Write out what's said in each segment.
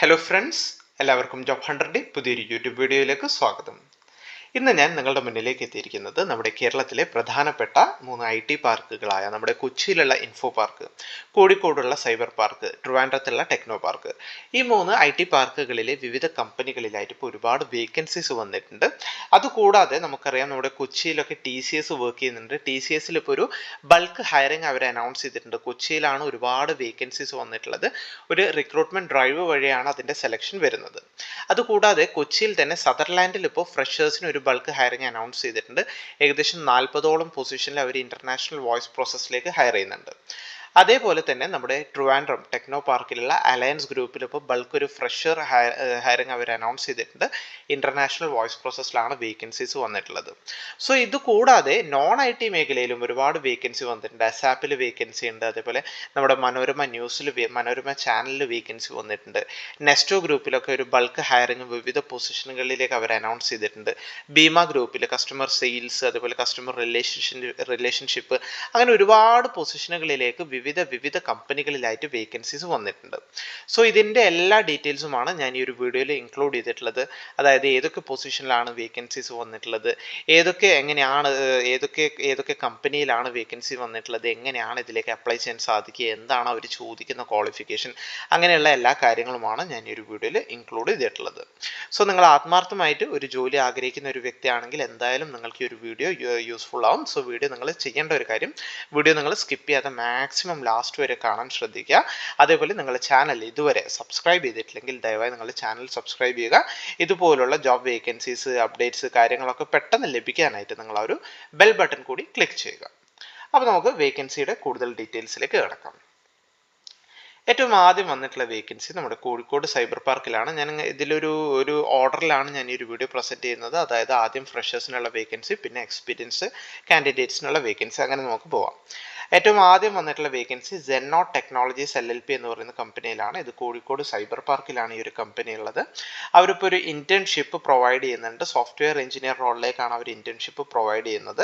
Hello friends, എല്ലാവർക്കും job ഹണ്ടറിൻ്റെ പുതിയൊരു YouTube വീഡിയോയിലേക്ക് സ്വാഗതം. ഇന്ന് ഞാൻ നിങ്ങളുടെ മുന്നിലേക്ക് എത്തിയിരിക്കുന്നത് നമ്മുടെ കേരളത്തിലെ പ്രധാനപ്പെട്ട 3 IT പാർക്കുകളായ നമ്മുടെ കൊച്ചിയിലുള്ള ഇൻഫോ പാർക്ക്, കോഴിക്കോടുള്ള സൈബർ പാർക്ക്, ട്രിവാൻഡ്രത്തുള്ള ടെക്നോ പാർക്ക്. ഈ 3 IT പാർക്കുകളിലെ വിവിധ കമ്പനികളിലായിട്ട് ഇപ്പോൾ ഒരുപാട് വേക്കൻസീസ് വന്നിട്ടുണ്ട്. അതുകൂടാതെ നമുക്കറിയാം നമ്മുടെ കൊച്ചിയിലൊക്കെ TCS വർക്ക് ചെയ്യുന്നുണ്ട്. TCSൽ ഇപ്പോൾ ഒരു ബൾക്ക് ഹയറിംഗ് അവർ അനൗൺസ് ചെയ്തിട്ടുണ്ട്. കൊച്ചിയിലാണ് ഒരുപാട് വേക്കൻസീസ് വന്നിട്ടുള്ളത്. ഒരു റിക്രൂട്ട്മെന്റ് ഡ്രൈവ് വഴിയാണ് അതിൻ്റെ സെലക്ഷൻ വരുന്നത്. അതുകൂടാതെ കൊച്ചിയിൽ തന്നെ സദർലാൻഡിൽ ഇപ്പോൾ ഫ്രഷേഴ്സിന് ഒരു ബൾക്ക് ഹയറിംഗ് അനൗൺസ് ചെയ്തിട്ടുണ്ട്. ഏകദേശം 40ഓളം പൊസിഷനിൽ അവർ ഇന്റർനാഷണൽ വോയിസ് പ്രോസസ്സിലേക്ക് ഹയർ ചെയ്യുന്നുണ്ട്. അതേപോലെ തന്നെ നമ്മുടെ ട്രിവാൻഡ്രം ടെക്നോ പാർക്കിലുള്ള അലയൻസ് ഗ്രൂപ്പിൽ ഇപ്പോൾ ബൾക്ക് ഒരു ഫ്രഷർ ഹയറിംഗ് അവർ അനൗൺസ് ചെയ്തിട്ടുണ്ട്. ഇന്റർനാഷണൽ വോയിസ് പ്രോസസ്സിലാണ് വേക്കൻസീസ് വന്നിട്ടുള്ളത്. സോ ഇത് കൂടാതെ നോൺ IT മേഖലയിലും ഒരുപാട് വേക്കൻസി വന്നിട്ടുണ്ട്. അസാപ്പിൽ വേക്കൻസി ഉണ്ട്. അതേപോലെ നമ്മുടെ മനോരമ ന്യൂസിൽ മനോരമ ചാനലിൽ വേക്കൻസി വന്നിട്ടുണ്ട്. നെസ്റ്റോ ഗ്രൂപ്പിലൊക്കെ ഒരു ബൾക്ക് ഹയറിംഗ് വിവിധ പൊസിഷനുകളിലേക്ക് അവർ അനൗൺസ് ചെയ്തിട്ടുണ്ട്. ഭീമ ഗ്രൂപ്പിൽ കസ്റ്റമർ സെയിൽസ്, അതുപോലെ കസ്റ്റമർ റിലേഷൻഷിപ്പ്, അങ്ങനെ ഒരുപാട് പൊസിഷനുകളിലേക്ക് വിവിധ കമ്പനികളിലായിട്ട് വേക്കൻസീസ് വന്നിട്ടുണ്ട്. സോ ഇതിൻ്റെ എല്ലാ ഡീറ്റെയിൽസുമാണ് ഞാൻ ഈ ഒരു വീഡിയോയിൽ ഇൻക്ലൂഡ് ചെയ്തിട്ടുള്ളത്. അതായത് ഏതൊക്കെ പൊസിഷനിലാണ് വേക്കൻസീസ് വന്നിട്ടുള്ളത്, ഏതൊക്കെ കമ്പനിയിലാണ് വേക്കൻസി വന്നിട്ടുള്ളത്, എങ്ങനെയാണ് ഇതിലേക്ക് അപ്ലൈ ചെയ്യാൻ സാധിക്കുക, എന്താണ് അവർ ചോദിക്കുന്ന ക്വാളിഫിക്കേഷൻ, അങ്ങനെയുള്ള എല്ലാ കാര്യങ്ങളുമാണ് ഞാൻ ഈ ഒരു വീഡിയോയിൽ ഇൻക്ലൂഡ് ചെയ്തിട്ടുള്ളത്. സോ നിങ്ങൾ ആത്മാർത്ഥമായിട്ട് ഒരു ജോലി ആഗ്രഹിക്കുന്ന ഒരു വ്യക്തിയാണെങ്കിൽ എന്തായാലും നിങ്ങൾക്ക് ഈ ഒരു വീഡിയോ യൂസ്ഫുൾ ആവും. സോ വീഡിയോ നിങ്ങൾ ചെയ്യേണ്ട ഒരു കാര്യം, വീഡിയോ നിങ്ങൾ സ്കിപ്പ് ചെയ്യാതെ മാക്സിമം ലാസ്റ്റ് വരെ കാണാൻ ശ്രദ്ധിക്കുക. അതേപോലെ നിങ്ങളുടെ ചാനൽ ഇതുവരെ സബ്സ്ക്രൈബ് ചെയ്തിട്ടില്ലെങ്കിൽ ദയവായി നിങ്ങളുടെ ചാനൽ സബ്സ്ക്രൈബ് ചെയ്യുക. ഇതുപോലുള്ള ജോബ് വേക്കൻസീസ്, അപ്ഡേറ്റ്സ്, കാര്യങ്ങളൊക്കെ പെട്ടെന്ന് ലഭിക്കാനായിട്ട് നിങ്ങൾ ആ ഒരു ബെൽ ബട്ടൺ കൂടി ക്ലിക്ക് ചെയ്യുക. അപ്പോൾ നമുക്ക് വേക്കൻസിയുടെ കൂടുതൽ ഡീറ്റെയിൽസിലേക്ക് കിടക്കാം. ഏറ്റവും ആദ്യം വന്നിട്ടുള്ള വേക്കൻസി നമ്മുടെ കോഴിക്കോട് സൈബർ പാർക്കിലാണ്. ഞാൻ ഒരു ഓർഡറിലാണ് ഞാൻ ഈ ഒരു വീഡിയോ പ്രസൻറ്റ് ചെയ്യുന്നത്. അതായത് ആദ്യം ഫ്രഷേഴ്സിനുള്ള വേക്കൻസി, പിന്നെ എക്സ്പീരിയൻസ് കാൻഡിഡേറ്റ്സിനുള്ള വേക്കൻസി, അങ്ങനെ നമുക്ക് പോവാം. ഏറ്റവും ആദ്യം വന്നിട്ടുള്ള വേക്കൻസി സെന്നോ ടെക്നോളജീസ് LLP എന്ന് പറയുന്ന കമ്പനിയിലാണ്. ഇത് കോഴിക്കോട് സൈബർ പാർക്കിലാണ് ഈ ഒരു കമ്പനി ഉള്ളത്. അവരിപ്പോൾ ഒരു ഇന്റേൺഷിപ്പ് പ്രൊവൈഡ് ചെയ്യുന്നുണ്ട്. സോഫ്റ്റ്വെയർ എഞ്ചിനീയർ റോളിലേക്കാണ് അവർ ഇന്റേൺഷിപ്പ് പ്രൊവൈഡ് ചെയ്യുന്നത്.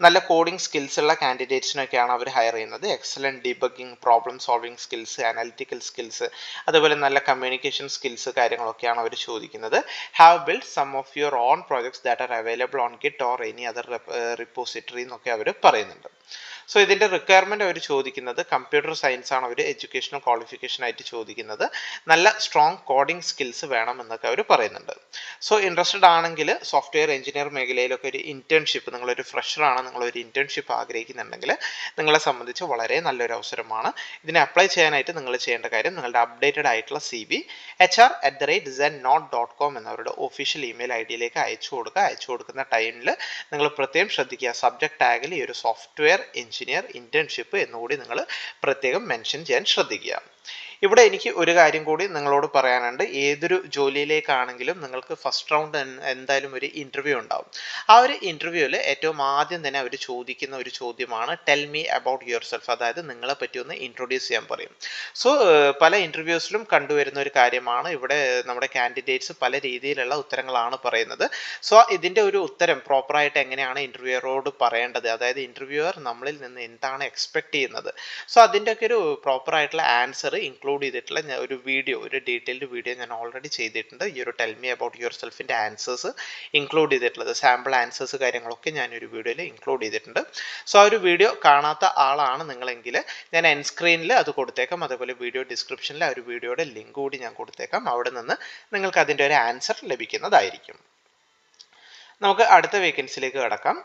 നല്ല കോഡിംഗ് സ്കിൽസ് ഉള്ള കാൻഡിഡേറ്റ്സിനൊക്കെയാണ് അവർ ഹയർ ചെയ്യുന്നത്. Excellent debugging, problem solving skills, analytical skills, അതുപോലെ നല്ല കമ്മ്യൂണിക്കേഷൻ സ്കിൽസ്, കാര്യങ്ങളൊക്കെയാണ് അവർ ചോദിക്കുന്നത്. Have build some of your own projects that are available on Git or any other repository എന്നൊക്കെ അവർ പറയുന്നുണ്ട്. സോ ഇതിൻ്റെ റിക്വയർമെൻറ്റ് അവർ ചോദിക്കുന്നത് കമ്പ്യൂട്ടർ സയൻസ് ആണ് അവർ എഡ്യൂക്കേഷണൽ ക്വാളിഫിക്കേഷൻ ആയിട്ട് ചോദിക്കുന്നത്. നല്ല സ്ട്രോങ് കോഡിംഗ് സ്കിൽസ് വേണം എന്നൊക്കെ അവർ പറയുന്നുണ്ട്. സോ ഇൻട്രസ്റ്റഡ് ആണെങ്കിൽ സോഫ്റ്റ്വെയർ എഞ്ചിനീയർ മേഖലയിലൊക്കെ ഒരു ഇന്റേൺഷിപ്പ്, നിങ്ങളൊരു ഫ്രഷറാണ്, നിങ്ങളൊരു ഇന്റേൺഷിപ്പ് ആഗ്രഹിക്കുന്നുണ്ടെങ്കിൽ നിങ്ങളെ സംബന്ധിച്ച് വളരെ നല്ലൊരു അവസരമാണ്. ഇതിനെ അപ്ലൈ ചെയ്യാനായിട്ട് നിങ്ങൾ ചെയ്യേണ്ട കാര്യം, നിങ്ങളുടെ അപ്ഡേറ്റഡ് ആയിട്ടുള്ള CV hr@zennote.com എന്നവരുടെ ഒഫീഷ്യൽ ഇമെയിൽ IDയിലേക്ക് അയച്ചു കൊടുക്കുക. അയച്ചു കൊടുക്കുന്ന ടൈമിൽ നിങ്ങൾ പ്രത്യേകം ശ്രദ്ധിക്കുക, സബ്ജക്ട് ടാഗിൽ ഈ ഒരു സോഫ്റ്റ്വെയർ എഞ്ചിനീയർ ഇന്റേൺഷിപ്പ് എന്നുകൂടി നിങ്ങൾ പ്രത്യേകം മെൻഷൻ ചെയ്യാൻ ശ്രദ്ധിക്കുക. ഇവിടെ എനിക്ക് ഒരു കാര്യം കൂടി നിങ്ങളോട് പറയാനുണ്ട്. ഏതൊരു ജോലിയിലേക്കാണെങ്കിലും നിങ്ങൾക്ക് ഫസ്റ്റ് റൗണ്ട് എന്തായാലും ഒരു ഇൻ്റർവ്യൂ ഉണ്ടാവും. ആ ഒരു ഇൻ്റർവ്യൂവിൽ ഏറ്റവും ആദ്യം തന്നെ അവർ ചോദിക്കുന്ന ഒരു ചോദ്യമാണ് tell me about your self. അതായത് നിങ്ങളെ പറ്റി ഒന്ന് ഇൻട്രൊഡ്യൂസ് ചെയ്യാൻ പറയും. സോ പല ഇൻ്റർവ്യൂസിലും കണ്ടുവരുന്ന ഒരു കാര്യമാണ്. ഇവിടെ നമ്മുടെ കാൻഡിഡേറ്റ്സ് പല രീതിയിലുള്ള ഉത്തരങ്ങളാണ് പറയുന്നത്. സോ ഇതിൻ്റെ ഒരു ഉത്തരം പ്രോപ്പറായിട്ട് എങ്ങനെയാണ് ഇൻ്റർവ്യൂവറോട് പറയേണ്ടത്, അതായത് ഇൻ്റർവ്യൂവർ നമ്മളിൽ നിന്ന് എന്താണ് എക്സ്പെക്ട് ചെയ്യുന്നത്, സോ അതിൻ്റെയൊക്കെ ഒരു പ്രോപ്പറായിട്ടുള്ള ആൻസർ ഇൻക്ലൂഡ് ചെയ്തിട്ടുള്ള ഒരു ഡീറ്റെയിൽഡ് വീഡിയോ ഞാൻ ഓൾറെഡി ചെയ്തിട്ടുണ്ട്. ഈ ഒരു ടെൽ മീ അബൌട്ട് യുവർ സെൽഫിൻ്റെ ആൻസേഴ്സ് ഇൻക്ലൂഡ് ചെയ്തിട്ടുള്ളത്, സാമ്പിൾ ആൻസേഴ്സ് കാര്യങ്ങളൊക്കെ ഞാൻ ഒരു വീഡിയോയിൽ ഇൻക്ലൂഡ് ചെയ്തിട്ടുണ്ട്. സോ ആ ഒരു വീഡിയോ കാണാത്ത ആളാണ് നിങ്ങളെങ്കിൽ ഞാൻ എൻഡ് സ്ക്രീനിൽ അത് കൊടുത്തേക്കാം. അതേപോലെ വീഡിയോ ഡിസ്ക്രിപ്ഷനിൽ ആ ഒരു വീഡിയോയുടെ ലിങ്ക് കൂടി ഞാൻ കൊടുത്തേക്കാം. അവിടെ നിന്ന് നിങ്ങൾക്ക് അതിൻ്റെ ഒരു ആൻസർ ലഭിക്കുന്നതായിരിക്കും. നമുക്ക് അടുത്ത വേക്കൻസിയിലേക്ക് കടക്കാം.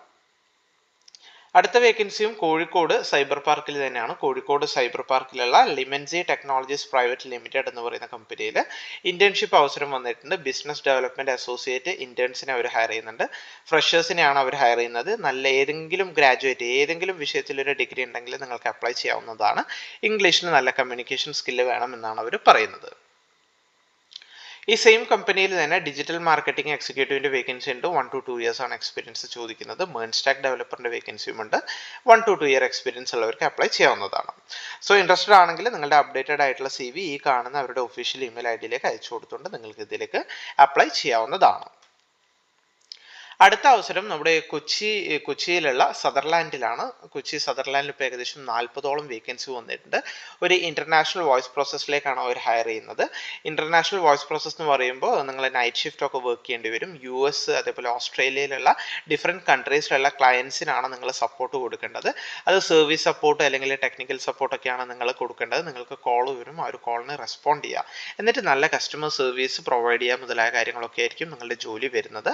അടുത്ത വേക്കൻസിയും കോഴിക്കോട് സൈബർ പാർക്കിൽ തന്നെയാണ്. കോഴിക്കോട് സൈബർ പാർക്കിലുള്ള ലിമൻസി ടെക്നോളജീസ് പ്രൈവറ്റ് ലിമിറ്റഡ് എന്ന് പറയുന്ന കമ്പനിയിൽ ഇന്റേൺഷിപ്പ് അവസരം വന്നിട്ടുണ്ട്. ബിസിനസ് ഡെവലപ്മെന്റ് അസോസിയേറ്റ് ഇന്റേൺസിനെ അവർ ഹയർ ചെയ്യുന്നുണ്ട്. ഫ്രഷേഴ്സിനെയാണ് അവർ ഹയർ ചെയ്യുന്നത്. നല്ല ഏതെങ്കിലും ഗ്രാജുവേറ്റ്, ഏതെങ്കിലും വിഷയത്തിലൊരു ഡിഗ്രി ഉണ്ടെങ്കിൽ നിങ്ങൾക്ക് അപ്ലൈ ചെയ്യാവുന്നതാണ്. ഇംഗ്ലീഷിൽ നല്ല കമ്മ്യൂണിക്കേഷൻ സ്കില്ല് വേണമെന്നാണ് അവർ പറയുന്നത്. ഈ സെയിം കമ്പനിയിൽ തന്നെ ഡിജിറ്റൽ മാർക്കറ്റിംഗ് എക്സിക്യൂട്ടീവിൻ്റെ വേക്കൻസി ഉണ്ട്. 1 to 2 years ആണ് എക്സ്പീരിയൻസ് ചോദിക്കുന്നത്. മേൺസ്റ്റാക്ക് ഡെവലപ്പറിൻ്റെ വേക്കൻസിയും ഉണ്ട്. 1 to 2 year എക്സ്പീരിയൻസ് ഉള്ളവർക്ക് അപ്ലൈ ചെയ്യാവുന്നതാണ്. സോ ഇൻട്രസ്റ്റഡ് ആണെങ്കിൽ നിങ്ങളുടെ അപ്ഡേറ്റഡ് ആയിട്ടുള്ള CV ഈ കാണുന്ന അവരുടെ ഒഫീഷ്യൽ ഇമെയിൽ IDയിലേക്ക് അയച്ചു കൊടുത്തുകൊണ്ട് നിങ്ങൾക്ക് ഇതിലേക്ക് അപ്ലൈ ചെയ്യാവുന്നതാണ്. അടുത്ത അവസരം നമ്മുടെ കൊച്ചിയിലുള്ള സദർലാൻഡിലാണ്. സദർലാൻഡിൽ ഇപ്പോൾ ഏകദേശം 40ഓളം വേക്കൻസി വന്നിട്ടുണ്ട്. ഒരു ഇന്റർനാഷണൽ വോയിസ് പ്രോസസ്സിലേക്കാണ് അവർ ഹയർ ചെയ്യുന്നത്. ഇന്റർനാഷണൽ വോയിസ് പ്രോസസ് എന്ന് പറയുമ്പോൾ നിങ്ങൾ നൈറ്റ് ഷിഫ്റ്റ് ഒക്കെ വർക്ക് ചെയ്യേണ്ടി വരും. US അതേപോലെ ഓസ്ട്രേലിയയിലുള്ള ഡിഫറെൻറ്റ് കൺട്രീസിലുള്ള ക്ലയൻസിനാണ് നിങ്ങൾ സപ്പോർട്ട് കൊടുക്കേണ്ടത്. അത് സർവീസ് സപ്പോർട്ട് അല്ലെങ്കിൽ ടെക്നിക്കൽ സപ്പോർട്ടൊക്കെയാണ് നിങ്ങൾ കൊടുക്കേണ്ടത്. നിങ്ങൾക്ക് കോൾ വരും, ആ ഒരു കോളിന് റെസ്പോണ്ട് ചെയ്യുക, എന്നിട്ട് നല്ല കസ്റ്റമർ സർവീസ് പ്രൊവൈഡ് ചെയ്യുക മുതലായ കാര്യങ്ങളൊക്കെ ആയിരിക്കും നിങ്ങളുടെ ജോലി വരുന്നത്.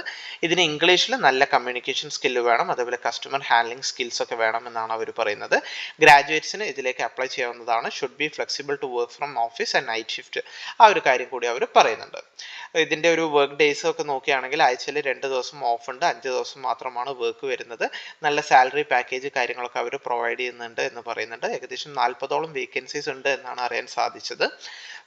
ഇതിന് ഇംഗ്ലീഷിൽ നല്ല കമ്മ്യൂണിക്കേഷൻ സ്കില്ല് വേണം, അതേപോലെ കസ്റ്റമർ ഹാൻഡ്ലിംഗ് സ്കിൽസ് ഒക്കെ വേണം എന്നാണ് അവർ പറയുന്നത്. ഗ്രാജുവേറ്റ്സിന് ഇതിലേക്ക് അപ്ലൈ ചെയ്യാവുന്നതാണ്. Should be flexible to work from office and night shift, ആ ഒരു കാര്യം കൂടി അവർ പറയുന്നുണ്ട്. ഇതിൻ്റെ ഒരു വർക്ക് ഡേയ്സ് ഒക്കെ നോക്കുകയാണെങ്കിൽ ആഴ്ചയിൽ 2 ദിവസം ഓഫ് ഉണ്ട്, 5 ദിവസം മാത്രമാണ് വർക്ക് വരുന്നത്. നല്ല സാലറി പാക്കേജ് കാര്യങ്ങളൊക്കെ അവർ പ്രൊവൈഡ് ചെയ്യുന്നുണ്ട് എന്ന് പറയുന്നുണ്ട്. ഏകദേശം 40ഓളം വേക്കൻസീസ് ഉണ്ട് എന്നാണ് അറിയാൻ സാധിച്ചത്.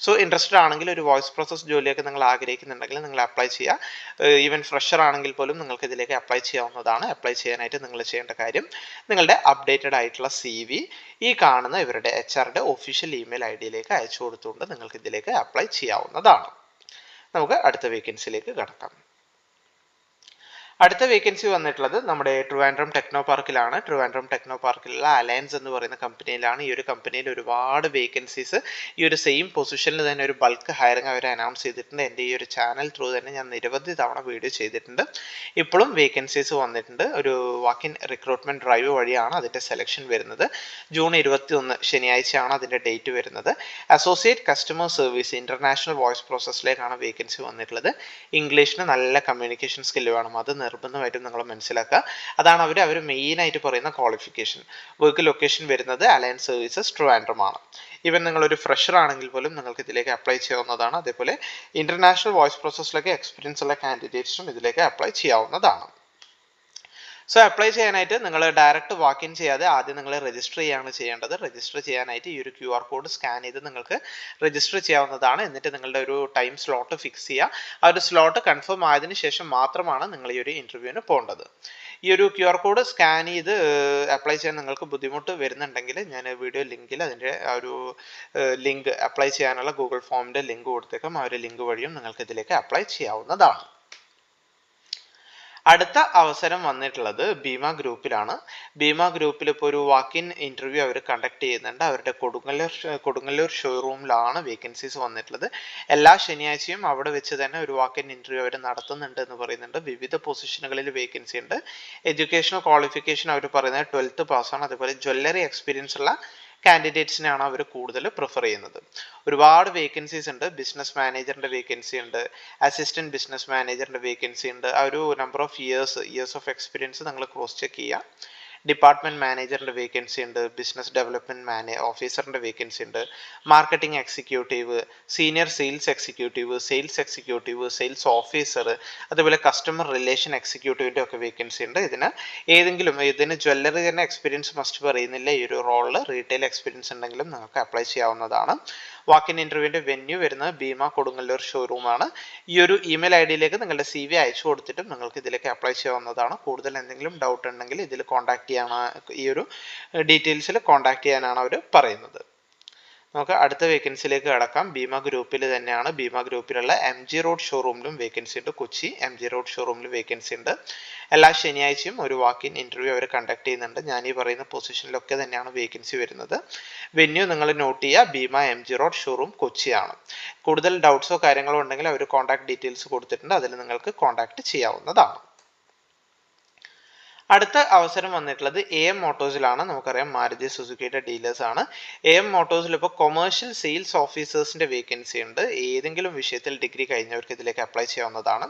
സോ ഇൻട്രസ്റ്റഡ് ആണെങ്കിൽ ഒരു വോയിസ് പ്രോസസ് ജോലിയൊക്കെ നിങ്ങൾ ആഗ്രഹിക്കുന്നുണ്ടെങ്കിൽ നിങ്ങൾ അപ്ലൈ ചെയ്യുക. ഈവൻ ഫ്രഷർ ആണെങ്കിൽ പോലും നിങ്ങൾക്ക് ഇതിലേക്ക് അപ്ലൈ ചെയ്യാവുന്നതാണ്. അപ്ലൈ ചെയ്യാനായിട്ട് നിങ്ങൾ ചെയ്യേണ്ട കാര്യം, നിങ്ങളുടെ അപ്ഡേറ്റഡ് ആയിട്ടുള്ള CV ഈ കാണുന്ന ഇവരുടെ HR ഒഫീഷ്യൽ ഇമെയിൽ IDയിലേക്ക് അയച്ചു കൊടുത്തുകൊണ്ട് നിങ്ങൾക്ക് ഇതിലേക്ക് അപ്ലൈ ചെയ്യാവുന്നതാണ്. നമുക്ക് അടുത്ത വേക്കൻസിയിലേക്ക് കടക്കാം. അടുത്ത വേക്കൻസി വന്നിട്ടുള്ളത് നമ്മുടെ ട്രിവാൻഡ്രം ടെക്നോ പാർക്കിലാണ്. ട്രിവാൻഡ്രം ടെക്നോ പാർക്കിലുള്ള അലയൻസ് എന്ന് പറയുന്ന കമ്പനിയിലാണ്. ഈ ഒരു കമ്പനിയിൽ ഒരുപാട് വേക്കൻസീസ് ഈ ഒരു സെയിം പൊസിഷനിൽ തന്നെ ഒരു ബൾക്ക് ഹയറിംഗ് അവർ അനൗൺസ് ചെയ്തിട്ടുണ്ട്. എൻ്റെ ഈ ഒരു ചാനൽ ത്രൂ തന്നെ ഞാൻ നിരവധി തവണ വീഡിയോ ചെയ്തിട്ടുണ്ട്. ഇപ്പോഴും വേക്കൻസീസ് വന്നിട്ടുണ്ട്. ഒരു വാക്കിൻ റിക്രൂട്ട്മെന്റ് ഡ്രൈവ് വഴിയാണ് അതിൻ്റെ സെലക്ഷൻ വരുന്നത്. ജൂൺ 21 ശനിയാഴ്ചയാണ് അതിൻ്റെ ഡേറ്റ് വരുന്നത്. Associate customer service international voice പ്രോസസ്സിലേക്കാണ് വേക്കൻസി വന്നിട്ടുള്ളത്. ഇംഗ്ലീഷിന് നല്ല കമ്മ്യൂണിക്കേഷൻ സ്കില്ല് വേണം, അത് നിർബന്ധമായിട്ടും നിങ്ങൾ മനസ്സിലാക്കുക. അതാണ് അവർ മെയിനായിട്ട് പറയുന്ന ക്വാളിഫിക്കേഷൻ. വർക്ക് ലൊക്കേഷൻ വരുന്നത് അലയൻസ് സർവീസസ് ട്രിവാൻഡ്രം ആണ്. ഈവൻ നിങ്ങളൊരു ഫ്രഷർ ആണെങ്കിൽ പോലും നിങ്ങൾക്ക് ഇതിലേക്ക് അപ്ലൈ ചെയ്യാവുന്നതാണ്. അതേപോലെ ഇന്റർനാഷണൽ വോയിസ് പ്രോസസ്സിലൊക്കെ എക്സ്പീരിയൻസ് ഉള്ള കാൻഡിഡേറ്റ്സും ഇതിലേക്ക് അപ്ലൈ ചെയ്യാവുന്നതാണ്. സോ അപ്ലൈ ചെയ്യാനായിട്ട് നിങ്ങൾ ഡയറക്റ്റ് വാക്കിൻ ചെയ്യാതെ ആദ്യം നിങ്ങൾ രജിസ്റ്റർ ചെയ്യാണ് ചെയ്യേണ്ടത്. രജിസ്റ്റർ ചെയ്യാനായിട്ട് ഈ ഒരു QR കോഡ് സ്കാൻ ചെയ്ത് നിങ്ങൾക്ക് രജിസ്റ്റർ ചെയ്യാവുന്നതാണ്. എന്നിട്ട് നിങ്ങളുടെ ഒരു ടൈം സ്ലോട്ട് ഫിക്സ് ചെയ്യുക. ആ ഒരു സ്ലോട്ട് കൺഫേം ആയതിനു ശേഷം മാത്രമാണ് നിങ്ങൾ ഈ ഒരു ഇൻ്റർവ്യൂവിന് പോകേണ്ടത്. ഈ ഒരു QR കോഡ് സ്കാൻ ചെയ്ത് അപ്ലൈ ചെയ്യാൻ നിങ്ങൾക്ക് ബുദ്ധിമുട്ട് വരുന്നുണ്ടെങ്കിൽ ഞാൻ വീഡിയോ ലിങ്കിൽ അതിൻ്റെ ആ ഒരു ലിങ്ക്, അപ്ലൈ ചെയ്യാനുള്ള ഗൂഗിൾ ഫോമിൻ്റെ ലിങ്ക് കൊടുത്തേക്കാം. ആ ഒരു ലിങ്ക് വഴിയും നിങ്ങൾക്ക് ഇതിലേക്ക് അപ്ലൈ ചെയ്യാവുന്നതാണ്. അടുത്ത അവസരം വന്നിട്ടുള്ളത് ഭീമ ഗ്രൂപ്പിലാണ്. ഭീമ ഗ്രൂപ്പിൽ ഇപ്പോൾ ഒരു വാക്കിൻ ഇൻ്റർവ്യൂ അവർ കണ്ടക്ട് ചെയ്യുന്നുണ്ട്. അവരുടെ കൊടുങ്ങല്ലൂർ ഷോറൂമിലാണ് വേക്കൻസീസ് വന്നിട്ടുള്ളത്. എല്ലാ ശനിയാഴ്ചയും അവിടെ വെച്ച് തന്നെ ഒരു വാക്കിൻ ഇൻ്റർവ്യൂ അവർ നടത്തുന്നുണ്ട് എന്ന് പറയുന്നുണ്ട്. വിവിധ പൊസിഷനുകളിൽ വേക്കൻസി ഉണ്ട്. എഡ്യൂക്കേഷണൽ ക്വാളിഫിക്കേഷൻ അവർ പറയുന്നത് 12th പാസ്സാണ്. അതുപോലെ ജ്വല്ലറി എക്സ്പീരിയൻസ് ഉള്ള കാൻഡിഡേറ്റ്സിനെയാണ് അവർ കൂടുതൽ പ്രിഫർ ചെയ്യുന്നത്. ഒരുപാട് വേക്കൻസീസ് ഉണ്ട്. ബിസിനസ് മാനേജറിൻ്റെ വേക്കൻസി ഉണ്ട്, അസിസ്റ്റന്റ് ബിസിനസ് മാനേജറിൻ്റെ വേക്കൻസി ഉണ്ട്. ആ ഒരു number of years of experience നിങ്ങൾ ക്രോസ് ചെക്ക് ചെയ്യുക. ഡിപ്പാർട്ട്മെന്റ് മാനേജറിൻ്റെ വേക്കൻസി ഉണ്ട്, ബിസിനസ് ഡെവലപ്മെന്റ് ഓഫീസറിൻ്റെ വേക്കൻസി ഉണ്ട്, marketing executive, senior sales executive, sales officer, അതുപോലെ കസ്റ്റമർ റിലേഷൻ എക്സിക്യൂട്ടീവിൻ്റെ ഒക്കെ വേക്കൻസി ഉണ്ട്. ഇതിന് ജ്വല്ലറി തന്നെ എക്സ്പീരിയൻസ് മസ്റ്റ് പറയുന്നില്ല. ഈ ഒരു റോളിൽ റീറ്റെയിൽ എക്സ്പീരിയൻസ് ഉണ്ടെങ്കിലും നിങ്ങൾക്ക് അപ്ലൈ ചെയ്യാവുന്നതാണ്. വാക്കിൻ ഇൻ്റർവ്യൂവിൻ്റെ വെന്യൂ വരുന്നത് ഭീമ കൊടുങ്ങല്ലൂർ ഷോറൂമാണ്. ഈ ഒരു ഇമെയിൽ IDയിലേക്ക് നിങ്ങളുടെ CV അയച്ചു കൊടുത്തിട്ടും നിങ്ങൾക്ക് ഇതിലേക്ക് അപ്ലൈ ചെയ്യാവുന്നതാണ്. കൂടുതൽ എന്തെങ്കിലും ഡൗട്ട് ഉണ്ടെങ്കിൽ ഇതിൽ കോൺടാക്ട് ചെയ്യാനാണ്, ഈ ഒരു ഡീറ്റെയിൽസിൽ കോൺടാക്ട് ചെയ്യാനാണ് അവർ പറയുന്നത്. നമുക്ക് അടുത്ത വേക്കൻസിയിലേക്ക് കടക്കാം. ഭീമ ഗ്രൂപ്പിൽ തന്നെയാണ്. ഭീമ ഗ്രൂപ്പിലുള്ള MG റോഡ് ഷോറൂമിലും വേക്കൻസി ഉണ്ട്. കൊച്ചി MG റോഡ് ഷോറൂമിൽ വേക്കൻസി ഉണ്ട്. എല്ലാ ശനിയാഴ്ചയും ഒരു വാക്കിൻ ഇൻ്റർവ്യൂ അവർ കണ്ടക്ട് ചെയ്യുന്നുണ്ട്. ഞാൻ ഈ പറയുന്ന പൊസിഷനിലൊക്കെ തന്നെയാണ് വേക്കൻസി വരുന്നത്. വെന്യൂ നിങ്ങൾ നോട്ട് ചെയ്യുക, ഭീമ MG റോഡ് ഷോറൂം കൊച്ചിയാണ്. കൂടുതൽ ഡൗട്ട്സോ കാര്യങ്ങളോ ഉണ്ടെങ്കിൽ അവർ കോൺടാക്ട് ഡീറ്റെയിൽസ് കൊടുത്തിട്ടുണ്ട്, അതിൽ നിങ്ങൾക്ക് കോൺടാക്ട് ചെയ്യാവുന്നതാണ്. അടുത്ത അവസരം വന്നിട്ടുള്ളത് AM മോട്ടോഴ്സിലാണ്. നമുക്കറിയാം മാരുതി സുസുക്കിയുടെ ഡീലേഴ്സ് ആണ്. AM മോട്ടോഴ്സിൽ ഇപ്പോൾ കൊമേഴ്ഷ്യൽ സെയിൽസ് ഓഫീസേഴ്സിന്റെ വേക്കൻസി ഉണ്ട്. ഏതെങ്കിലും വിഷയത്തിൽ ഡിഗ്രി കഴിഞ്ഞവർക്ക് ഇതിലേക്ക് അപ്ലൈ ചെയ്യാവുന്നതാണ്.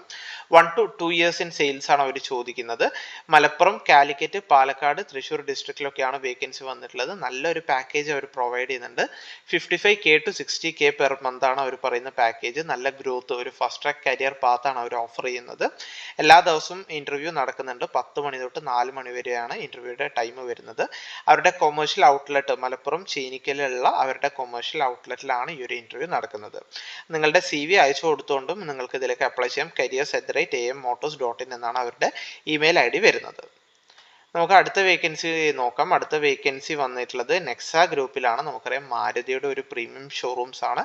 1 to 2 years ഇൻ സെയിൽസ് ആണ് അവർ ചോദിക്കുന്നത്. മലപ്പുറം, കാലിക്കറ്റ്, പാലക്കാട്, തൃശ്ശൂർ ഡിസ്ട്രിക്റ്റിലൊക്കെയാണ് വേക്കൻസി വന്നിട്ടുള്ളത്. നല്ലൊരു പാക്കേജ് അവർ പ്രൊവൈഡ് ചെയ്യുന്നുണ്ട്. 55K to 60K per month ആണ് അവർ പറയുന്ന പാക്കേജ്. നല്ല ഗ്രോത്ത്, ഒരു ഫസ്റ്റ് ട്രാക്ക് കരിയർ പാത്താണ് അവർ ഓഫർ ചെയ്യുന്നത്. എല്ലാ ദിവസവും ഇന്റർവ്യൂ നടക്കുന്നുണ്ട്. 10 മണി തൊട്ട് 4 മണി വരെയാണ് ഇന്റർവ്യൂയുടെ ടൈം വരുന്നത്. അവരുടെ കൊമേഴ്ഷ്യൽ ഔട്ട്ലെറ്റ് മലപ്പുറം ചീനിക്കലുള്ള അവരുടെ കൊമേഴ്ഷ്യൽ ഔട്ട്ലെറ്റിലാണ് ഈ ഒരു ഇന്റർവ്യൂ നടക്കുന്നത്. നിങ്ങളുടെ CV അയച്ചു കൊടുത്തുകൊണ്ടും നിങ്ങൾക്ക് ഇതിലേക്ക് അപ്ലൈ ചെയ്യാം. careers@ammotors.in എന്നാണ് അവരുടെ ഇമെയിൽ ID വരുന്നത്. നമുക്ക് അടുത്ത വേക്കൻസി നോക്കാം. അടുത്ത വേക്കൻസി വന്നിട്ടുള്ളത് നെക്സ ഗ്രൂപ്പിലാണ്. നമുക്കറിയാം മാരുതിയുടെ ഒരു പ്രീമിയം ഷോറൂംസ് ആണ്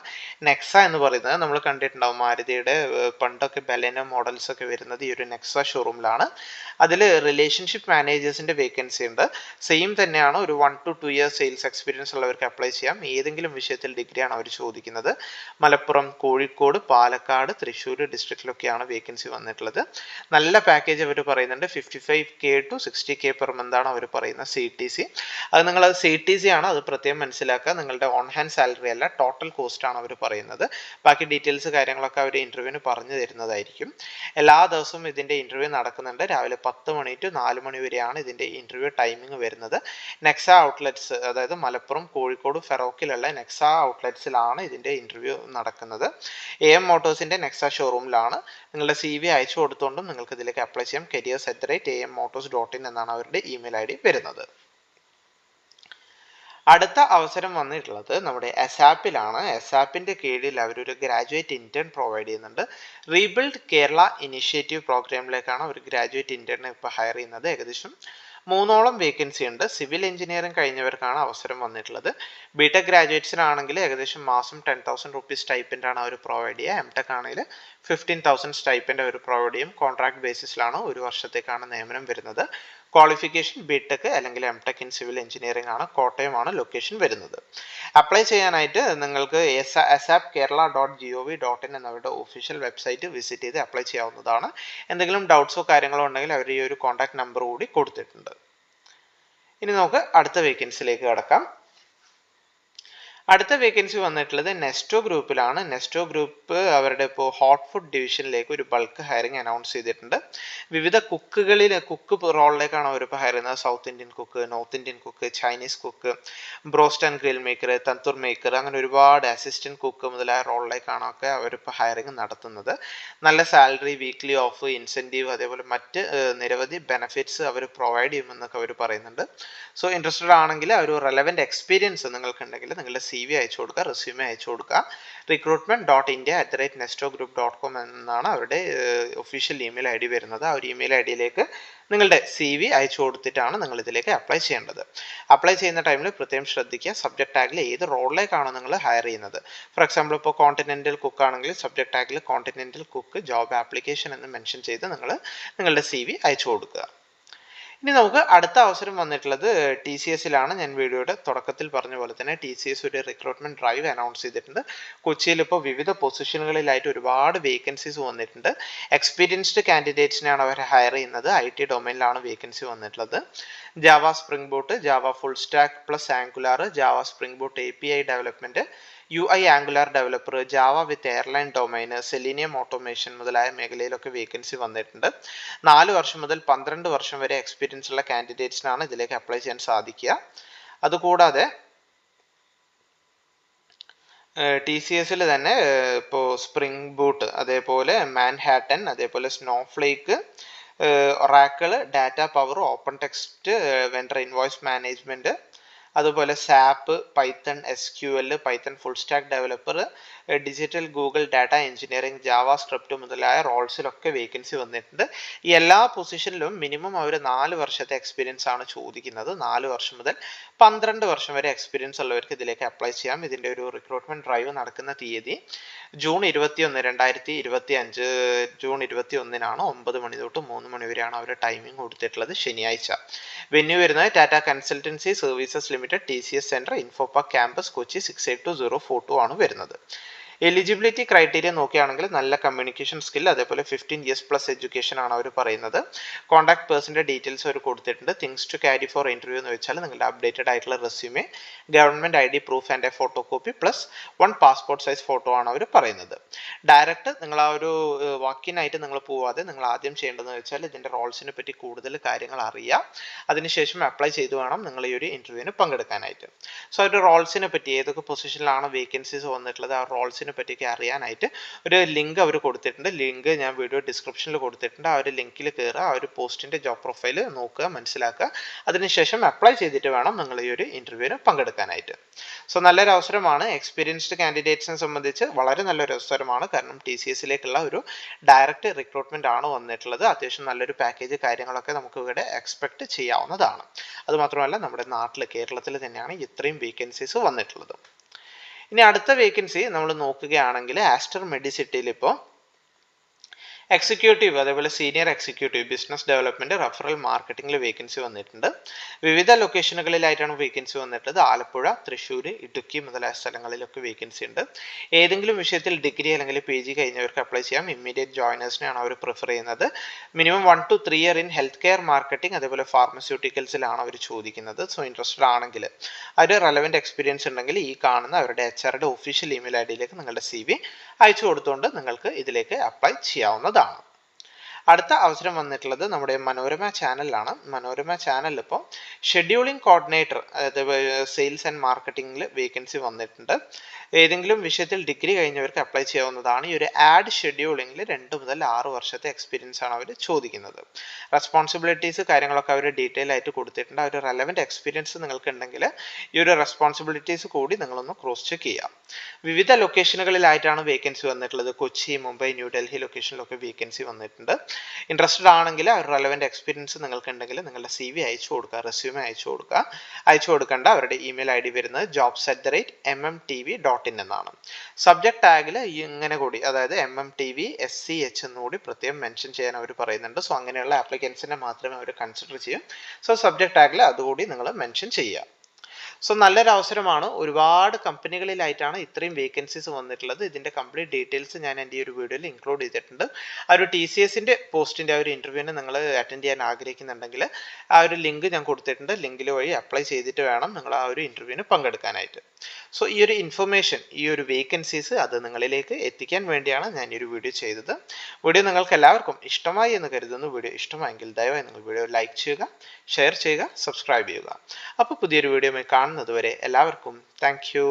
നെക്സ എന്ന് പറയുന്നത്. നമ്മൾ കണ്ടിട്ടുണ്ടാവും മാരുതിയുടെ പണ്ടൊക്കെ ബലെനോ മോഡൽസ് ഒക്കെ വരുന്നത് ഈ ഒരു നെക്സ ഷോറൂമിലാണ്. അതിൽ റിലേഷൻഷിപ്പ് മാനേജേഴ്സിന്റെ വേക്കൻസി ഉണ്ട്. സെയിം തന്നെയാണ്. ഒരു 1 to 2 ഇയേഴ്സ് സെയിൽസ് എക്സ്പീരിയൻസ് ഉള്ളവർക്ക് അപ്ലൈ ചെയ്യാം. ഏതെങ്കിലും വിഷയത്തിൽ ഡിഗ്രിയാണ് അവർ ചോദിക്കുന്നത്. മലപ്പുറം, കോഴിക്കോട്, പാലക്കാട്, തൃശ്ശൂർ ഡിസ്ട്രിക്റ്റിലൊക്കെയാണ് വേക്കൻസി വന്നിട്ടുള്ളത്. നല്ല പാക്കേജ് അവർ പറയുന്നുണ്ട്. 55K to 60K per month ആണ് അവർ പറയുന്ന CTC. അത് നിങ്ങളത് CTC ആണ്, അത് പ്രത്യേകം മനസ്സിലാക്കുക. നിങ്ങളുടെ ഓൺ ഹാൻഡ് സാലറി അല്ല, ടോട്ടൽ കോസ്റ്റ് ആണ് അവർ പറയുന്നത്. ബാക്കി ഡീറ്റെയിൽസ് കാര്യങ്ങളൊക്കെ അവർ ഇന്റർവ്യൂവിന് പറഞ്ഞു തരുന്നതായിരിക്കും. എല്ലാ ദിവസവും ഇതിന്റെ ഇന്റർവ്യൂ നടക്കുന്നുണ്ട്. രാവിലെ 10 മണി to 4 മണി വരെയാണ് ഇതിന്റെ ഇന്റർവ്യൂ ടൈമിംഗ് വരുന്നത്. നെക്സ ഔട്ട്ലെറ്റ്സ്, അതായത് മലപ്പുറം, കോഴിക്കോട്, ഫെറോക്കിലുള്ള നെക്സ ഔട്ട്ലെറ്റ്സിലാണ് ഇതിന്റെ ഇന്റർവ്യൂ നടക്കുന്നത്. AM മോട്ടോഴ്സിന്റെ നെക്സ ഷോറൂമിലാണ്. നിങ്ങളുടെ CV അയച്ചു കൊടുത്തുകൊണ്ടും നിങ്ങൾക്ക് ഇതിലേക്ക് അപ്ലൈ ചെയ്യാം. careers@ammotors.in എന്നാണ് അവരുടെ ഇമെയിൽ ID വരുന്നത്. അടുത്ത അവസരം വന്നിട്ടുള്ളത് നമ്മുടെ അസാപ്പിലാണ്. അസാപ്പിന്റെ കീഴിൽ അവരൊരു ഗ്രാജുവേറ്റ് ഇന്റേൺ പ്രൊവൈഡ് ചെയ്യുന്നുണ്ട്. റീബിൽഡ് കേരള ഇനിഷ്യേറ്റീവ് പ്രോഗ്രാമിലേക്കാണ് ഒരു ഗ്രാജുവേറ്റ് ഇന്റേണിനെ ഇപ്പോൾ ഹയർ ചെയ്യുന്നത്. ഏകദേശം 3ഓളം വേക്കൻസി ഉണ്ട്. സിവിൽ എഞ്ചിനീയറിംഗ് കഴിഞ്ഞവർക്കാണ് അവസരം വന്നിട്ടുള്ളത്. ബിടെക് ഗ്രാജുവേറ്റ്സിനാണെങ്കിൽ ഏകദേശം മാസം 10,000 റുപ്പീസ് സ്റ്റൈപ്പൻഡ് ആണ് അവർ പ്രൊവൈഡ് ചെയ്യുക. എംടെക് ആണെങ്കിൽ 15,000 സ്റ്റൈപ്പൻഡ് അവർ പ്രൊവൈഡ് ചെയ്യും. കോൺട്രാക്ട് ബേസിസിലാണ്, ഒരു വർഷത്തേക്കാണ് നിയമനം വരുന്നത്. ക്വാളിഫിക്കേഷൻ ബിടെക് അല്ലെങ്കിൽ എംടെക് ഇൻ സിവിൽ എഞ്ചിനീയറിംഗ് ആണ്. കോട്ടയമാണ് ലൊക്കേഷൻ വരുന്നത്. അപ്ലൈ ചെയ്യാനായിട്ട് നിങ്ങൾക്ക് asapkerala.gov.in എന്നവരുടെ ഒഫീഷ്യൽ വെബ്സൈറ്റ് വിസിറ്റ് ചെയ്ത് അപ്ലൈ ചെയ്യാവുന്നതാണ്. എന്തെങ്കിലും ഡൗട്ട്സോ കാര്യങ്ങളോ ഉണ്ടെങ്കിൽ അവർ ഈ ഒരു കോൺടാക്ട് നമ്പർ കൂടി കൊടുത്തിട്ടുണ്ട്. ഇനി നമുക്ക് അടുത്ത വേക്കൻസിയിലേക്ക് കടക്കാം. അടുത്ത വേക്കൻസി വന്നിട്ടുള്ളത് നെസ്റ്റോ ഗ്രൂപ്പിലാണ്. നെസ്റ്റോ ഗ്രൂപ്പ് അവരുടെ ഇപ്പോൾ ഹോട്ട് ഫുഡ് ഡിവിഷനിലേക്ക് ഒരു ബൾക്ക് ഹയറിംഗ് അനൗൺസ് ചെയ്തിട്ടുണ്ട്. വിവിധ കുക്ക് റോളിലേക്കാണ് അവരിപ്പോൾ ഹയർ ചെയ്യുന്നത്. South Indian cook, north Indian cook, Chinese cook, broast and grill maker, tandoor maker, അങ്ങനെ ഒരുപാട് അസിസ്റ്റന്റ് കുക്ക് മുതലായ റോളിലേക്കാണ് ഒക്കെ അവരിപ്പോൾ ഹയറിംഗ് നടത്തുന്നത്. നല്ല സാലറി, വീക്ക്ലി ഓഫ്, ഇൻസെൻറ്റീവ്, അതേപോലെ മറ്റ് നിരവധി ബെനഫിറ്റ്സ് അവർ പ്രൊവൈഡ് ചെയ്യുമെന്നൊക്കെ അവർ പറയുന്നുണ്ട്. സോ ഇൻട്രസ്റ്റഡ് ആണെങ്കിൽ ഒരു റെലവൻറ്റ് എക്സ്പീരിയൻസ് നിങ്ങൾക്കുണ്ടെങ്കിൽ നിങ്ങളുടെ CV അയച്ചു കൊടുക്കുക, റെസ്യൂമെ അയച്ചു കൊടുക്കുക. recruitment.india@nestogroup.com എന്നാണ് അവരുടെ ഒഫീഷ്യൽ ഇമെയിൽ ID വരുന്നത്. ആ ഒരു ഇമെയിൽ IDയിലേക്ക് നിങ്ങളുടെ CV അയച്ചു കൊടുത്തിട്ടാണ് നിങ്ങൾ ഇതിലേക്ക് അപ്ലൈ ചെയ്യേണ്ടത്. അപ്ലൈ ചെയ്യുന്ന ടൈമിൽ പ്രത്യേകം ശ്രദ്ധിക്കുക, സബ്ജക്ട് ടാഗിൽ ഏത് റോളിലേക്കാണോ നിങ്ങൾ ഹയർ ചെയ്യുന്നത്. ഫോർ എക്സാമ്പിൾ ഇപ്പോൾ കോണ്ടിനെന്റൽ കുക്ക് ആണെങ്കിൽ സബ്ജക്ട് ടാഗിൽ കോണ്ടിനെന്റൽ കുക്ക് ജോബ് ആപ്ലിക്കേഷൻ എന്ന് മെൻഷൻ ചെയ്ത് നിങ്ങൾ നിങ്ങളുടെ CV അയച്ചു കൊടുക്കുക. ഇനി നമുക്ക് അടുത്ത അവസരം വന്നിട്ടുള്ളത് TCSലാണ്. ഞാൻ വീഡിയോയുടെ തുടക്കത്തിൽ പറഞ്ഞ പോലെ തന്നെ TCS ഒരു റിക്രൂട്ട്മെന്റ് ഡ്രൈവ് അനൗൺസ് ചെയ്തിട്ടുണ്ട്. കൊച്ചിയിൽ ഇപ്പോൾ വിവിധ പൊസിഷനുകളിലായിട്ട് ഒരുപാട് വേക്കൻസീസ് വന്നിട്ടുണ്ട്. എക്സ്പീരിയൻസ്ഡ് കാൻഡിഡേറ്റ്സിനെയാണ് അവർ ഹയർ ചെയ്യുന്നത്. IT ഡൊമൈനിലാണ് വേക്കൻസി വന്നിട്ടുള്ളത്. Java spring boot, Java full stack plus Angular, Java spring boot API development, UI Angular developer, Java with airline domain, Selenium automation മുതലായ മേഖലയിലൊക്കെ വേക്കൻസി വന്നിട്ടുണ്ട്. 4 വർഷം മുതൽ 12 വർഷം വരെ എക്സ്പീരിയൻസ് ഉള്ള കാൻഡിഡേറ്റ്സിനാണ് ഇതിലേക്ക് അപ്ലൈ ചെയ്യാൻ സാധിക്കുക. അതുകൂടാതെ TCSൽ തന്നെ ഇപ്പോൾ സ്പ്രിംഗ് ബൂട്ട്, അതേപോലെ മാൻഹാട്ടൻ, അതേപോലെ Snowflake, Oracle, data power, open text, vendor invoice management, അതുപോലെ SAP, Python, SQL, Python full stack developer, digital Google data engineering, JavaScript മുതലായ റോൾസിലൊക്കെ വേക്കൻസി വന്നിട്ടുണ്ട്. ഈ എല്ലാ പൊസിഷനിലും മിനിമം അവർ 4 വർഷത്തെ എക്സ്പീരിയൻസ് ആണ് ചോദിക്കുന്നത്. 4 വർഷം മുതൽ 12 വർഷം വരെ എക്സ്പീരിയൻസ് ഉള്ളവർക്ക് ഇതിലേക്ക് അപ്ലൈ ചെയ്യാം. ഇതിൻ്റെ ഒരു റിക്രൂട്ട്മെന്റ് ഡ്രൈവ് നടക്കുന്ന തീയതി ജൂൺ 21, 2025 ജൂൺ 21-നാണ്. 9 മണി തൊട്ട് 3 മണി വരെയാണ് അവർ ടൈമിംഗ് കൊടുത്തിട്ടുള്ളത്, ശനിയാഴ്ച. വെന്യൂ വരുന്നത് Tata consultancy services limited, TCS centre, Infopark campus, Kochi 682042 ആണ് വരുന്നത്. എലിജിബിലിറ്റി ക്രൈറ്റീരിയ നോക്കുകയാണെങ്കിൽ നല്ല കമ്മ്യൂണിക്കേഷൻ സ്കിൽ, അതേപോലെ 15 ഇയേഴ്സ് പ്ലസ് എഡ്യൂക്കേഷൻ ആണ് അവർ പറയുന്നത്. കോൺടാക്ട് പേഴ്സന്റെ ഡീറ്റെയിൽസ് അവർ കൊടുത്തിട്ടുണ്ട്. Things to carry for interview എന്ന് വെച്ചാൽ നിങ്ങളുടെ അപ്ഡേറ്റഡ് ആയിട്ടുള്ള resume, government ID proof and a photo copy plus 1 passport size photo ആണ് അവർ പറയുന്നത്. ഡയറക്റ്റ് നിങ്ങൾ ആ ഒരു വാക്കിനായിട്ട് നിങ്ങൾ പോവാതെ നിങ്ങൾ ആദ്യം ചെയ്യേണ്ടതെന്ന് വെച്ചാൽ ഇതിന്റെ റോൾസിനെ പറ്റി കൂടുതൽ കാര്യങ്ങൾ അറിയുക. അതിനുശേഷം അപ്ലൈ ചെയ്ത് വേണം നിങ്ങൾ ഈ ഒരു ഇന്റർവ്യൂവിന് പങ്കെടുക്കാനായിട്ട്. സോ ഒരു റോൾസിനെ പറ്റി ഏതൊക്കെ പൊസിഷനിലാണ് വേക്കൻസീസ് വന്നിട്ടുള്ളത്, ആ റോൾസിനെ കോഴ്സിനെ പറ്റിയൊക്കെ അറിയാനായിട്ട് ഒരു ലിങ്ക് അവർ കൊടുത്തിട്ടുണ്ട്. ലിങ്ക് ഞാൻ വീഡിയോ ഡിസ്ക്രിപ്ഷനിൽ കൊടുത്തിട്ടുണ്ട്. ആ ഒരു ലിങ്കിൽ കയറുക, ആ ഒരു പോസ്റ്റിൻ്റെ ജോബ് പ്രൊഫൈൽ നോക്കുക, മനസ്സിലാക്കുക. അതിനുശേഷം അപ്ലൈ ചെയ്തിട്ട് വേണം നിങ്ങൾ ഈ ഒരു ഇൻ്റർവ്യൂവിന് പങ്കെടുക്കാനായിട്ട്. സോ നല്ലൊരു അവസരമാണ്. എക്സ്പീരിയൻസ്ഡ് കാൻഡിഡേറ്റ്സിനെ സംബന്ധിച്ച് വളരെ നല്ലൊരു അവസരമാണ്. കാരണം TCSലേക്കുള്ള ഒരു ഡയറക്റ്റ് റിക്രൂട്ട്മെന്റ് ആണ് വന്നിട്ടുള്ളത്. അത്യാവശ്യം നല്ലൊരു പാക്കേജ് കാര്യങ്ങളൊക്കെ നമുക്ക് ഇവിടെ എക്സ്പെക്ട് ചെയ്യാവുന്നതാണ്. അതുമാത്രമല്ല നമ്മുടെ നാട്ടിൽ കേരളത്തിൽ തന്നെയാണ് ഇത്രയും വേക്കൻസീസ് വന്നിട്ടുള്ളത്. ഇനി അടുത്ത വേക്കൻസി നമ്മൾ നോക്കുകയാണെങ്കിൽ ആസ്റ്റർ മെഡിസിറ്റിയിൽ ഇപ്പോൾ എക്സിക്യൂട്ടീവ്, അതേപോലെ senior executive business development referral മാർക്കറ്റിംഗിൽ വേക്കൻസി വന്നിട്ടുണ്ട്. വിവിധ ലൊക്കേഷനുകളിലായിട്ടാണ് വേക്കൻസി വന്നിട്ടുള്ളത്. ആലപ്പുഴ, തൃശ്ശൂർ, ഇടുക്കി മുതലായ സ്ഥലങ്ങളിലൊക്കെ വേക്കൻസി ഉണ്ട്. ഏതെങ്കിലും വിഷയത്തിൽ ഡിഗ്രി അല്ലെങ്കിൽ PG കഴിഞ്ഞവർക്ക് അപ്ലൈ ചെയ്യാം. ഇമ്മീഡിയറ്റ് ജോയിനേഴ്സിനെയാണ് അവർ പ്രിഫർ ചെയ്യുന്നത്. Minimum 1 to 3 year in health care marketing, അതേപോലെ ഫാർമസ്യൂട്ടിക്കൽസിലാണ് അവർ ചോദിക്കുന്നത്. സോ ഇൻട്രസ്റ്റഡ് ആണെങ്കിൽ ഒരു റെലവൻറ്റ് എക്സ്പീരിയൻസ് ഉണ്ടെങ്കിൽ ഈ കാണുന്ന അവരുടെ HRയുടെ ഒഫീഷ്യൽ ഇമെയിൽ IDയിലേക്ക് നിങ്ങളുടെ CV അയച്ചു കൊടുത്തുകൊണ്ട് നിങ്ങൾക്ക് ഇതിലേക്ക് അപ്ലൈ ചെയ്യാവുന്നതാണ്. അടുത്ത അവസരം വന്നിട്ടുള്ളത് നമ്മുടെ മനോരമ ചാനലിലാണ്. മനോരമ ചാനലിൽ ഇപ്പോൾ ഷെഡ്യൂളിംഗ് കോർഡിനേറ്റർ, അതായത് സെയിൽസ് ആൻഡ് മാർക്കറ്റിംഗിൽ വേക്കൻസി വന്നിട്ടുണ്ട്. ഏതെങ്കിലും വിഷയത്തിൽ ഡിഗ്രി കഴിഞ്ഞവർക്ക് അപ്ലൈ ചെയ്യാവുന്നതാണ്. ഈ ഒരു ആഡ് ഷെഡ്യൂളിംഗിൽ 2 മുതൽ 6 വർഷത്തെ എക്സ്പീരിയൻസ് ആണ് അവർ ചോദിക്കുന്നത്. റെസ്പോൺസിബിലിറ്റീസ് കാര്യങ്ങളൊക്കെ അവർ ഡീറ്റെയിൽ ആയിട്ട് കൊടുത്തിട്ടുണ്ട്. ആ ഒരു റെലവൻറ്റ് എക്സ്പീരിയൻസ് നിങ്ങൾക്ക് ഉണ്ടെങ്കിൽ ഈ ഒരു റെസ്പോൺസിബിലിറ്റീസ് കൂടി നിങ്ങളൊന്ന് ക്രോസ് ചെക്ക് ചെയ്യാം. വിവിധ ലൊക്കേഷനുകളിലായിട്ടാണ് വേക്കൻസി വന്നിട്ടുള്ളത്. കൊച്ചി, മുംബൈ, ന്യൂഡൽഹി ലൊക്കേഷനിലൊക്കെ വേക്കൻസി വന്നിട്ടുണ്ട്. ഇൻട്രസ്റ്റഡ് ആണെങ്കിൽ ആ ഒരു റെലവൻറ്റ് എക്സ്പീരിയൻസ് നിങ്ങൾക്ക് ഉണ്ടെങ്കിൽ നിങ്ങളുടെ CV അയച്ചു കൊടുക്കുക, റെസ്യൂമെ അയച്ചു കൊടുക്കുക. അയച്ചു കൊടുക്കേണ്ട അവരുടെ ഇമെയിൽ ID വരുന്നത് jobs@mmtv.in എന്നാണ്. സബ്ജക്ട് ടാഗിൽ ഇങ്ങനെ കൂടി, അതായത് MMTV SCH എന്നുകൂടി പ്രത്യേകം മെൻഷൻ ചെയ്യാൻ അവർ പറയുന്നുണ്ട്. സോ അങ്ങനെയുള്ള ആപ്ലിക്കൻസിനെ മാത്രമേ അവർ കൺസിഡർ ചെയ്യും. സോ സബ്ജക്ട് ടാഗിൽ അതുകൂടി നിങ്ങൾ മെൻഷൻ ചെയ്യുക. സോ നല്ലൊരു അവസരമാണ്. ഒരുപാട് കമ്പനികളിലായിട്ടാണ് ഇത്രയും വേക്കൻസീസ് വന്നിട്ടുള്ളത്. ഇതിൻ്റെ കംപ്ലീറ്റ് ഡീറ്റെയിൽസ് ഞാൻ എൻ്റെ ഈ ഒരു വീഡിയോയിൽ ഇൻക്ലൂഡ് ചെയ്തിട്ടുണ്ട്. ആ ഒരു TCSൻ്റെ പോസ്റ്റിൻ്റെ ആ ഒരു ഇൻ്റർവ്യൂവിന് നിങ്ങൾ അറ്റൻഡ് ചെയ്യാൻ ആഗ്രഹിക്കുന്നുണ്ടെങ്കിൽ ആ ഒരു ലിങ്ക് ഞാൻ കൊടുത്തിട്ടുണ്ട്. ലിങ്കിൽ വഴി അപ്ലൈ ചെയ്തിട്ട് വേണം നിങ്ങൾ ആ ഒരു ഇൻ്റർവ്യൂവിന് പങ്കെടുക്കാനായിട്ട്. സോ ഈ ഒരു ഇൻഫർമേഷൻ, ഈ ഒരു വേക്കൻസീസ് അത് നിങ്ങളിലേക്ക് എത്തിക്കാൻ വേണ്ടിയാണ് ഞാൻ ഈ ഒരു വീഡിയോ ചെയ്തത്. വീഡിയോ നിങ്ങൾക്ക് എല്ലാവർക്കും ഇഷ്ടമായി എന്ന് കരുതുന്നു. വീഡിയോ ഇഷ്ടമായെങ്കിൽ ദയവായി നിങ്ങൾ വീഡിയോ ലൈക്ക് ചെയ്യുക, ഷെയർ ചെയ്യുക, സബ്സ്ക്രൈബ് ചെയ്യുക. അപ്പോൾ പുതിയൊരു വീഡിയോയുമായി കാണുന്നത് വരെ എല്ലാവർക്കും താങ്ക് യു.